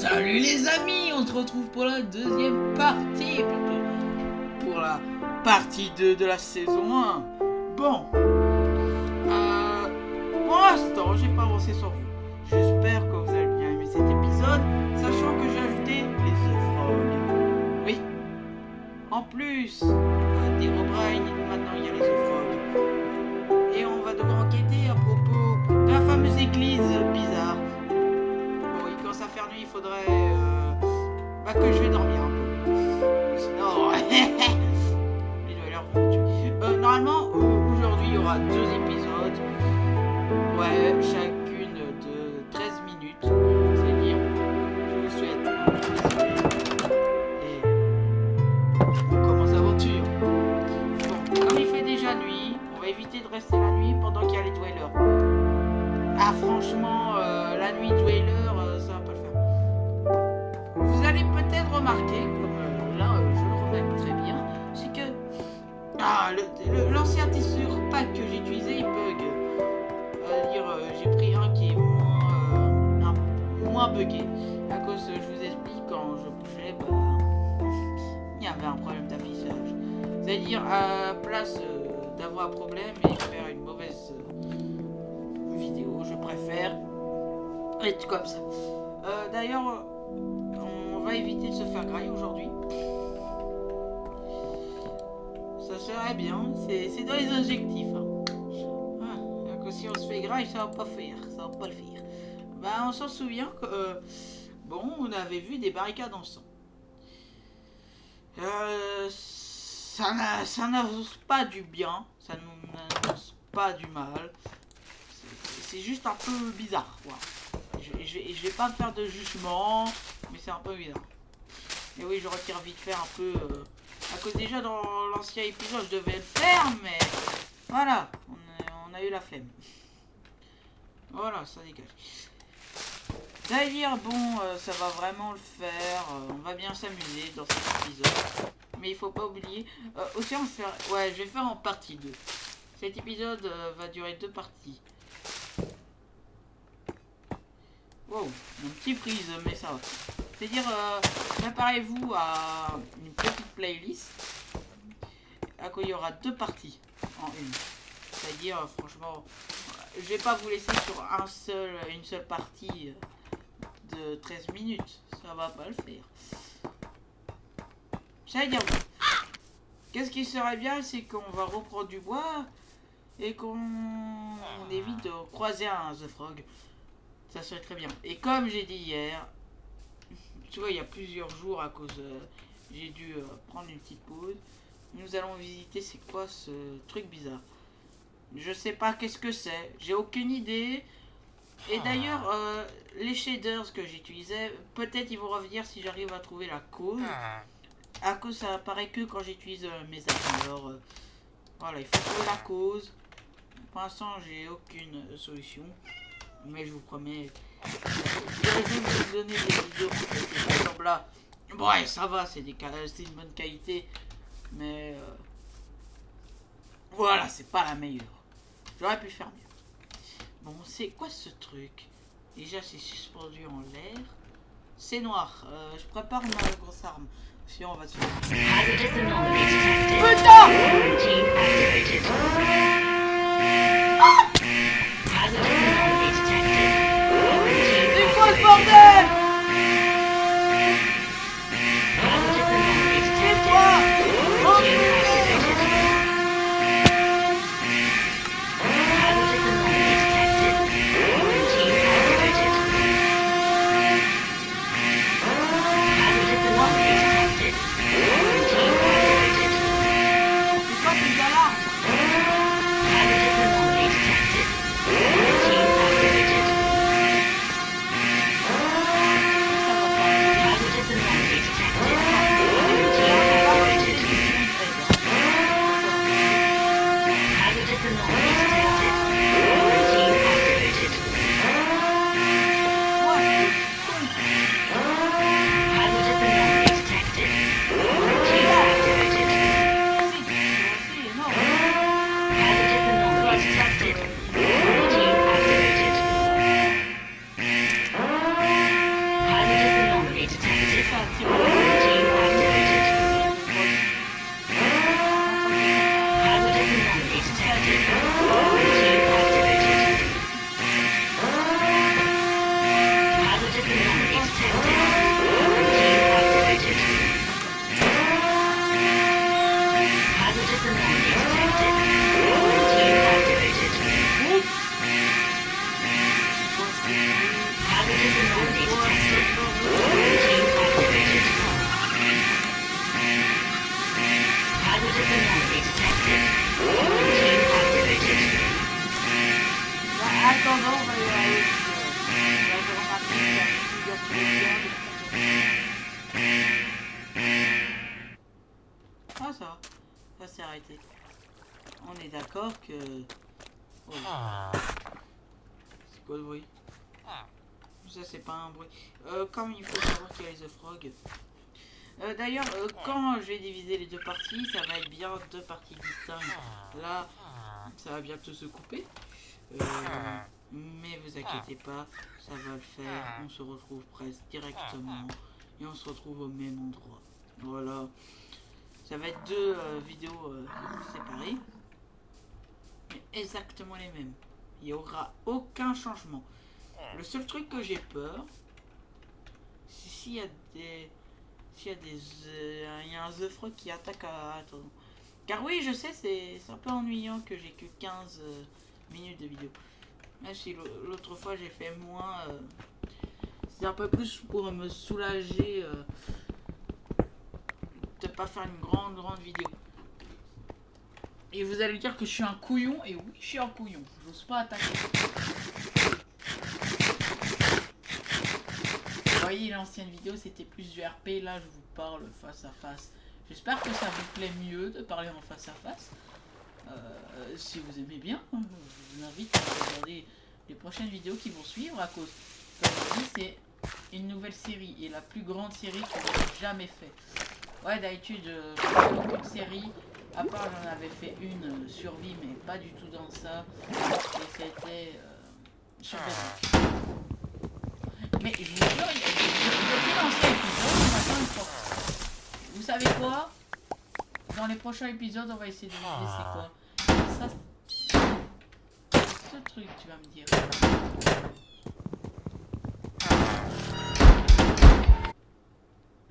Salut les amis, on se retrouve pour la deuxième partie, pour la partie 2 de la saison 1. Bon, pour l'instant, j'ai pas avancé sur vous. J'espère que vous avez bien aimé cet épisode, sachant que j'ai ajouté les œufs frogs. Oui, en plus des Herobrine, maintenant il y a les œufs frogs. Et on va devoir enquêter à propos de la fameuse église bizarre. Bon, il commence à faire nuit, il faudrait que je vais dormir un peu. Sinon, il doit l'air vont me tuer. Normalement, aujourd'hui, il y aura 2 épisodes. Ouais, chacune de 13 minutes. C'est-à-dire, je vous souhaite un plaisir. Et on commence l'aventure. Bon, comme il fait déjà nuit, on va éviter de rester la nuit pendant qu'il y a les dwellers. Ah, franchement, la nuit dweller, ça va pas le faire. Vous allez peut-être remarquer, comme là, je le remarque très bien, c'est que l'ancien texture pack que j'ai utilisé, il bug. J'ai pris un qui est moins buggé. À cause, je vous explique, quand je bougeais, il y avait un problème d'affichage. C'est-à-dire, à place d'avoir un problème et faire une mauvaise vidéo, je préfère être comme ça. D'ailleurs, on va éviter de se faire grailler aujourd'hui. Ça serait bien, c'est dans les objectifs. Que si on se fait grailler, ça va pas le faire. On s'en souvient que on avait vu des barricades en sang. Ça n'annonce pas du bien, ça n'annonce pas du mal. C'est juste un peu bizarre, quoi. Je vais pas me faire de jugement, mais c'est un peu bizarre. Et oui, je retire vite fait un peu. À cause déjà dans l'ancien épisode, je devais le faire, mais voilà, on a eu la flemme. Voilà, ça dégage. D'ailleurs, ça va vraiment le faire. On va bien s'amuser dans cet épisode. Mais il faut pas oublier. Aussi, je vais faire en partie 2. Cet épisode va durer 2 parties. Wow, un petit freeze, mais ça va. C'est-à-dire, préparez-vous à une petite playlist. À quoi il y aura 2 parties en une. C'est-à-dire, franchement, je vais pas vous laisser sur une seule partie de 13 minutes. Ça va pas le faire. C'est-à-dire, qu'est-ce qui serait bien, c'est qu'on va reprendre du bois et qu'on évite de croiser un The Frog. Ça serait très bien. Et comme j'ai dit hier, tu vois, il y a plusieurs jours, à cause j'ai dû prendre une petite pause. Nous allons visiter c'est quoi ce truc bizarre. Je sais pas qu'est-ce que c'est, j'ai aucune idée. Et d'ailleurs, les shaders que j'utilisais, peut-être ils vont revenir si j'arrive à trouver la cause. À cause ça apparaît que quand j'utilise mes armes. Alors voilà, il faut trouver la cause. Pour l'instant, j'ai aucune solution. Mais je vous promets, je vais vous donner des vidéos. Par exemple là, ouais, ça va, c'est une bonne qualité. Mais voilà, c'est pas la meilleure. J'aurais pu faire mieux. Bon, c'est quoi ce truc? Déjà, c'est suspendu en l'air. C'est noir. Je prépare ma grosse arme. Sinon, on va se faire. Putain! Ah! C'est quoi ce bordel? C'est quoi? Oh putain! Ah ça va, ça s'est arrêté. On est d'accord que... Oh. C'est quoi le bruit? Ça c'est pas un bruit. Comme il faut savoir qu'il y a les The Frog. D'ailleurs, quand je vais diviser les deux parties, ça va être bien deux parties distinctes. Là, ça va bientôt se couper. Mais vous inquiétez pas, ça va le faire. On se retrouve presque directement. Et on se retrouve au même endroit. Voilà. Ça va être deux vidéos séparées. Mais exactement les mêmes. Il n'y aura aucun changement. Le seul truc que j'ai peur, c'est s'il y a des... il y a un The Frog qui attaque à... Attends. Car oui, je sais, c'est un peu ennuyant que j'ai que 15 minutes de vidéo. Même si l'autre fois j'ai fait moins... c'est un peu plus pour me soulager de pas faire une grande vidéo. Et vous allez dire que je suis un couillon, et oui, je suis un couillon. J'ose pas attaquer. Vous voyez, l'ancienne vidéo, c'était plus du RP. Là, je vous parle face à face. J'espère que ça vous plaît mieux de parler en face à face. Si vous aimez bien, je vous invite à regarder les prochaines vidéos qui vont suivre à cause, comme je dis, c'est une nouvelle série et la plus grande série que j'ai jamais fait. Ouais, d'habitude, je fais beaucoup de séries. À part, j'en avais fait une survie, mais pas du tout dans ça. Et c'était survie. Mais je vous jure, il y a l'ancien épisode, maintenant il faut... Vous savez quoi? Dans les prochains épisodes, on va essayer de deviner c'est quoi. Ça, c'est ce truc, tu vas me dire.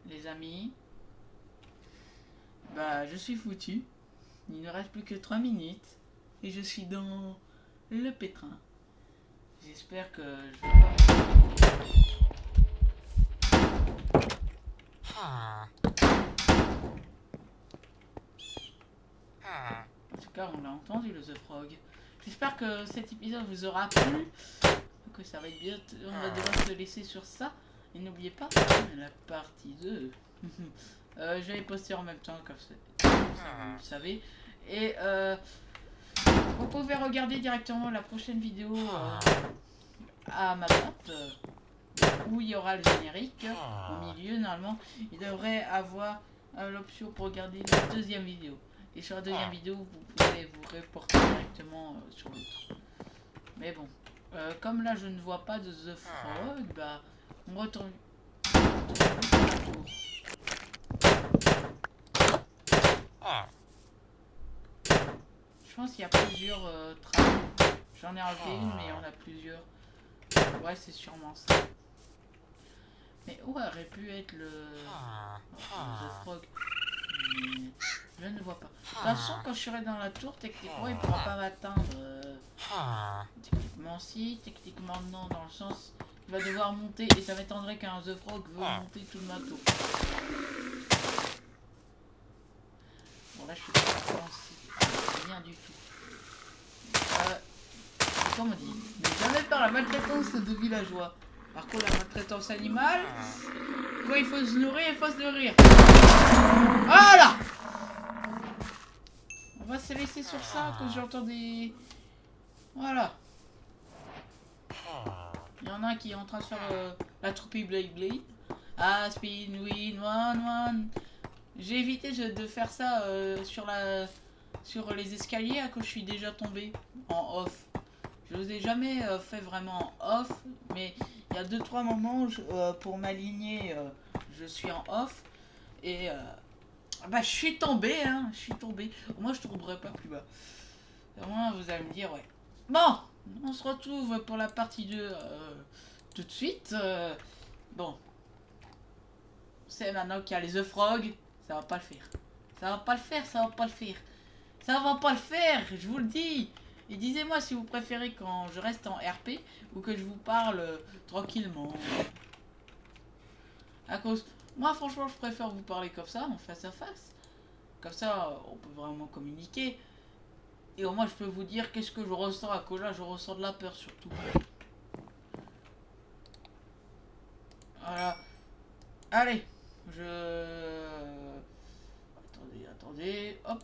Les amis, bah je suis foutu. Il ne reste plus que 3 minutes et je suis dans le pétrin. J'espère que je vais pas... En tout cas, on l'a entendu le The Frog. J'espère que cet épisode vous aura plu. Que ça va être bien. On va devoir se laisser sur ça. Et n'oubliez pas la partie 2. Je vais les poster en même temps comme ça, vous le savez. Et vous pouvez regarder directement la prochaine vidéo à ma droite. Où il y aura le générique. Au milieu, normalement, il devrait avoir l'option pour regarder la deuxième vidéo. Et sur la deuxième vidéo, vous pouvez vous reporter directement sur l'autre. Mais bon, comme là je ne vois pas de The Frog, bah on retourne. Je pense qu'il y a plusieurs trames. J'en ai enlevé une, mais il y en a plusieurs. Ouais, c'est sûrement ça. Mais où aurait pu être le The Frog? Mais je ne vois pas. De toute façon, quand je serai dans la tour, techniquement, il ne pourra pas m'atteindre. Techniquement, si. Techniquement, non, dans le sens... Il va devoir monter. Et ça m'étonnerait qu'un The Frog veut monter tout de ma tour. Bon, là, je suis pas sensible. Rien du tout. Comme on dit, ne jamais par la maltraitance de villageois. Par contre, la maltraitance animale, quand il faut se nourrir, il faut se nourrir. Voilà! On va se laisser sur ça, que j'entends des... Voilà. Il y en a un qui est en train de faire la troupie Blade Blade. Ah, spin, win, one. J'ai évité de faire ça sur les escaliers à cause je suis déjà tombé en off. Je vous ai jamais fait vraiment en off, mais il y a 2-3 moments où pour m'aligner, je suis en off. Et bah je suis tombé, hein, Moi je tomberai pas plus bas. Au moins vous allez me dire, ouais. Bon, on se retrouve pour la partie 2 tout de suite. Bon. C'est maintenant qu'il y a les The Frog. Ça va pas le faire. Ça va pas le faire, je vous le dis. Et disez-moi si vous préférez quand je reste en RP ou que je vous parle tranquillement. À cause... Moi franchement je préfère vous parler comme ça, en face à face. Comme ça on peut vraiment communiquer. Et au moins je peux vous dire qu'est-ce que je ressens à cause là, je ressens de la peur surtout. Voilà. Allez, Attendez, hop.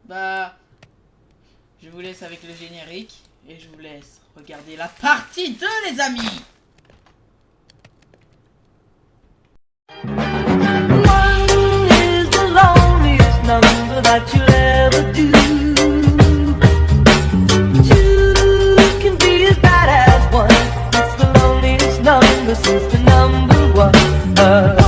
Bah, je vous laisse avec le générique et je vous laisse regarder la partie 2, les amis. One is the loneliest number that you'll ever do. Two can be as bad as one. It's the loneliest number since the number one.